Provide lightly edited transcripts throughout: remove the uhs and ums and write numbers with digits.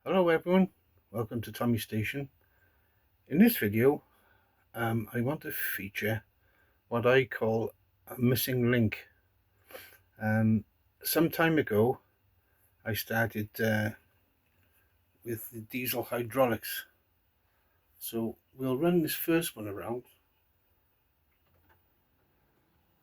Hello everyone, welcome to Tommy's Station. In this video, I want to feature what I call a missing link. Some time ago, I started with the diesel hydraulics. So we'll run this first one around.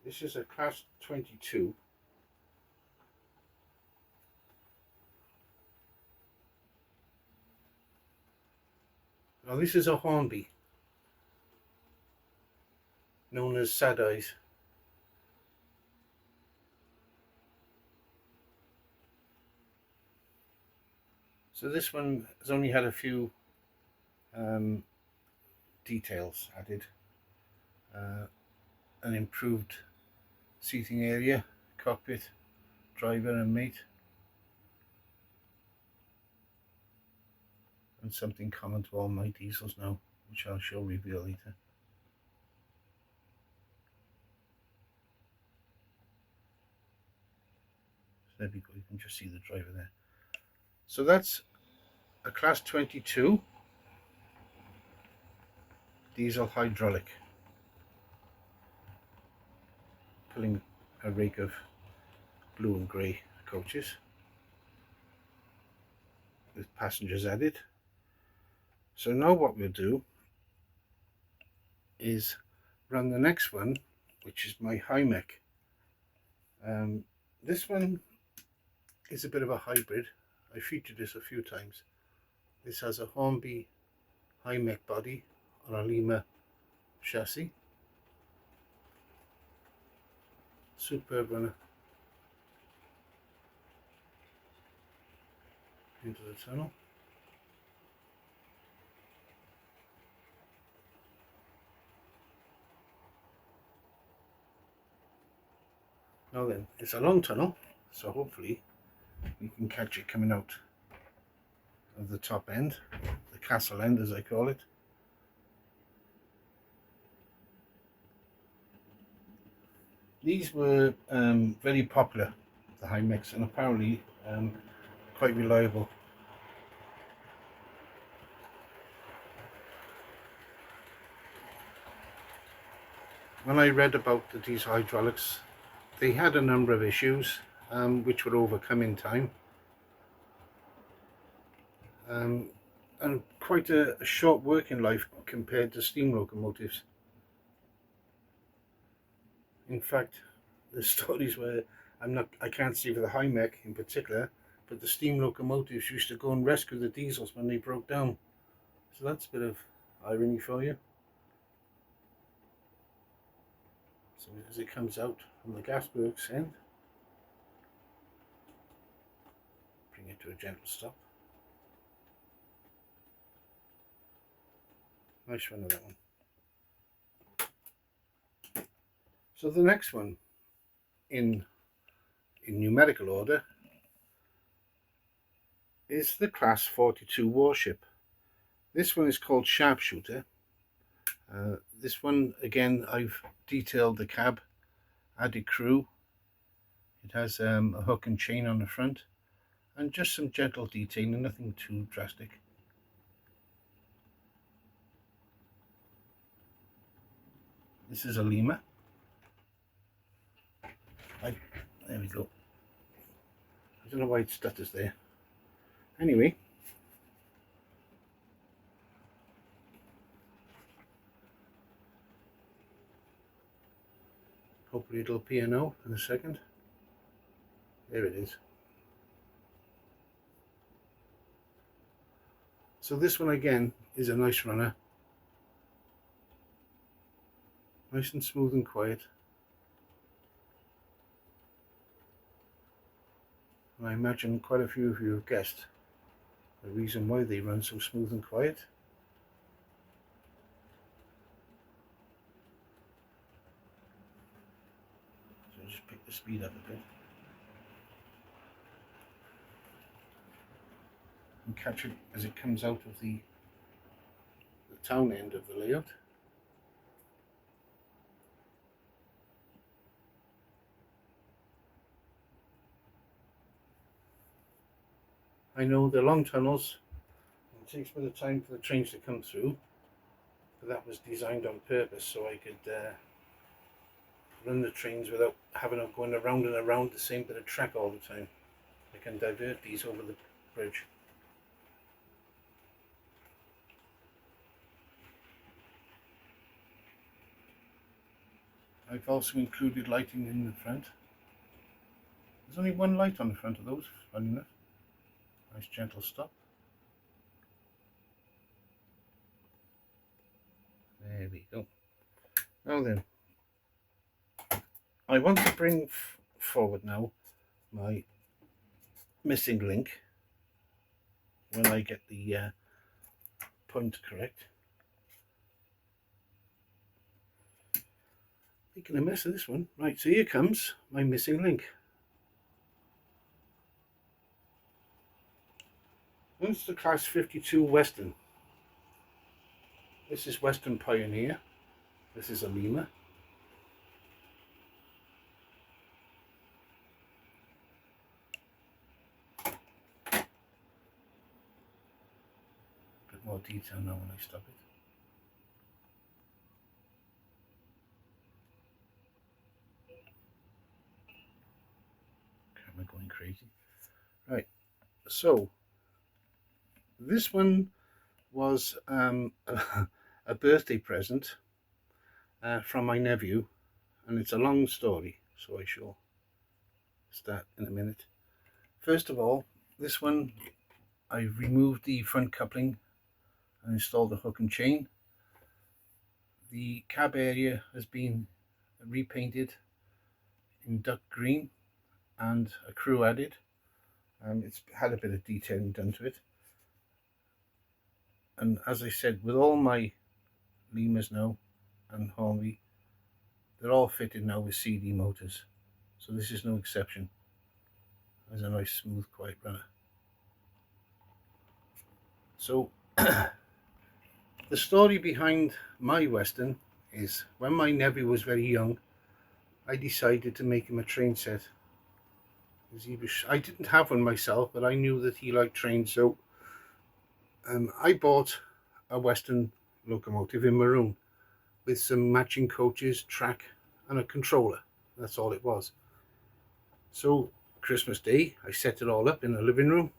This is a class 22. Now this is a Hornby, known as Sad Eyes. So this one has only had a few details added. An improved seating area, cockpit, driver and mate, and something common to all my diesels now, which I shall reveal later. So there we go, you can just see the driver there. So that's a class 22 diesel hydraulic, pulling a rake of blue and grey coaches with passengers added. So now what we'll do is run the next one, which is my high mech. This one is a bit of a hybrid. I featured this a few times. This has a Hornby high mech body on a Lima chassis. Superb runner into the tunnel. Now then, it's a long tunnel, so hopefully we can catch it coming out of the top end, the castle end as I call it. These were very popular, the high mechs, and apparently quite reliable. When I read about the diesel hydraulics, they had a number of issues which were overcome in time, and quite a short working life compared to steam locomotives. In fact, the stories where I can't see for the high mech in particular, but the steam locomotives used to go and rescue the diesels when they broke down. So that's a bit of irony for you. So as it comes out from the gasworks end, bring it to a gentle stop. Nice run of that one. So the next one in numerical order is the class 42 warship. This one is called Sharpshooter. This one again, I've detailed the cab, added crew. It has a hook and chain on the front and just some gentle detailing, nothing too drastic. This is a Lima. There we go. I don't know why it stutters there. Anyway, hopefully it'll appear now in a second. There it is. So this one again is a nice runner. Nice and smooth and quiet. And I imagine quite a few of you have guessed the reason why they run so smooth and quiet. So just pick the speed up a bit. And catch it as it comes out of the town end of the layout. I know the long tunnels It takes a bit of time for the trains to come through, but that was designed on purpose so I could run the trains without having them going around and around the same bit of track all the time. I can divert these over the bridge. I've also included lighting in the front. There's only one light on the front of those, funny enough. Nice gentle stop. There we go. Now then, I want to bring forward now my missing link when I get the point correct. Making a mess of this one. Right, so here comes my missing link. That's the class 52 Western. This is Western Pioneer. This is a Lima. Bit more detail now when I stop it. Camera going crazy. Right, so this one was a birthday present from my nephew, and it's a long story, so I shall start in a minute. First of all, this one I've removed the front coupling and installed a hook and chain. The cab area has been repainted in duck green and a crew added. It's had a bit of detailing done to it. And as I said, with all my Limas now and Hornby, they're all fitted now with CD motors. So this is no exception. There's a nice smooth quiet runner. So the story behind my Western is when my nephew was very young, I decided to make him a train set. I didn't have one myself, but I knew that he liked trains, so I bought a Western locomotive in maroon with some matching coaches, track and a controller. That's all it was. So Christmas Day I set it all up in the living room,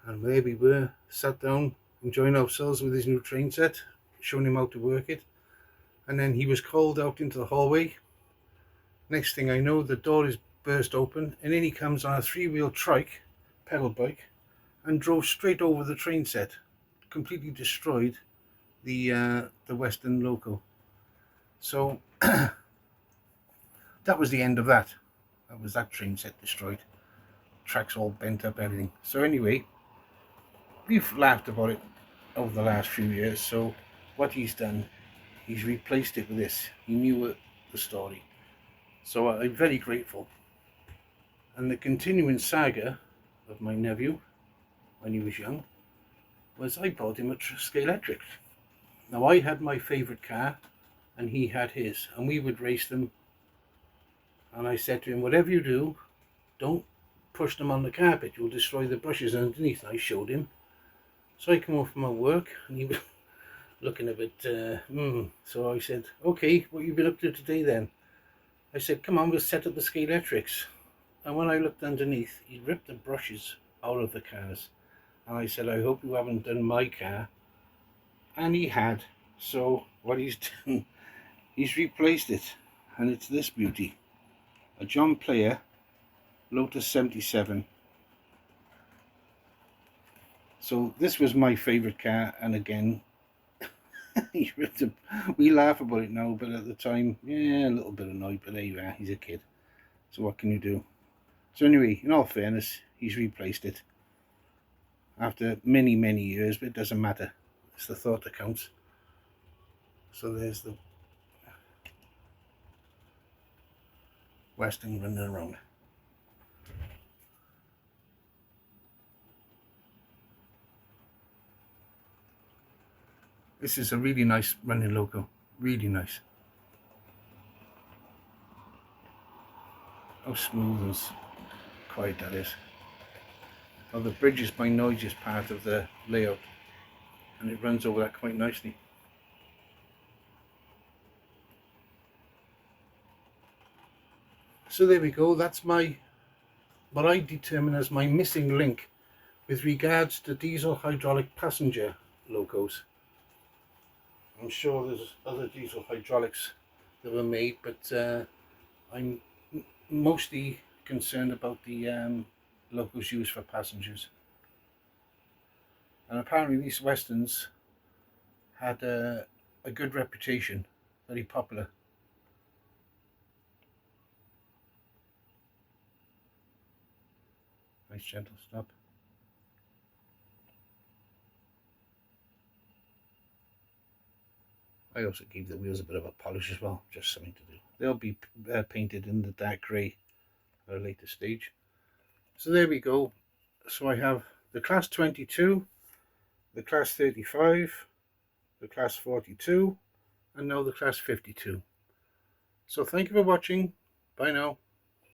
and there we were, sat down enjoying ourselves with his new train set, showing him how to work it. And then he was called out into the hallway. Next thing I know, the door is burst open and in he comes on a 3-wheel trike, pedal bike, and drove straight over the train set, completely destroyed the Western Loco. So that was the end of that. That was that train set destroyed. Tracks all bent up, everything. So anyway, we've laughed about it over the last few years. So what he's done, he's replaced it with this. He knew the story. So I'm very grateful. And the continuing saga of my nephew when he was young was I bought him a Scalextric. Now I had my favourite car and he had his, and we would race them. And I said to him, whatever you do, don't push them on the carpet, you'll destroy the brushes underneath. And I showed him. So I come home from my work and he was looking a bit So I said, okay, what have you been up to today then? I said, come on, we'll set up the Scalextrics. And when I looked underneath, he ripped the brushes out of the cars. And I said, I hope you haven't done my car. And he had. So what he's done, he's replaced it. And it's this beauty. A John Player Lotus 77. So this was my favourite car, and again, he ripped it. We laugh about it now, but at the time, yeah, a little bit annoyed, but there you are, he's a kid. So what can you do? So anyway, in all fairness, he's replaced it after many, many years, but it doesn't matter. It's the thought that counts. So there's the Western running around. This is a really nice running Loco, really nice. How smooth and quiet that is. Now the bridge is my noisiest part of the layout, and it runs over that quite nicely. So there we go, that's what I determine as my missing link with regards to diesel hydraulic passenger locos. I'm sure there's other diesel hydraulics that were made, but I'm mostly concerned about the locos used for passengers. And apparently these Westerns had a good reputation, very popular. Nice gentle stop. I also gave the wheels a bit of a polish as well, just something to do. They'll be painted in the dark grey at a later stage. So there we go. So I have the class 22, the class 35, the class 42, and now the class 52. So thank you for watching. Bye now.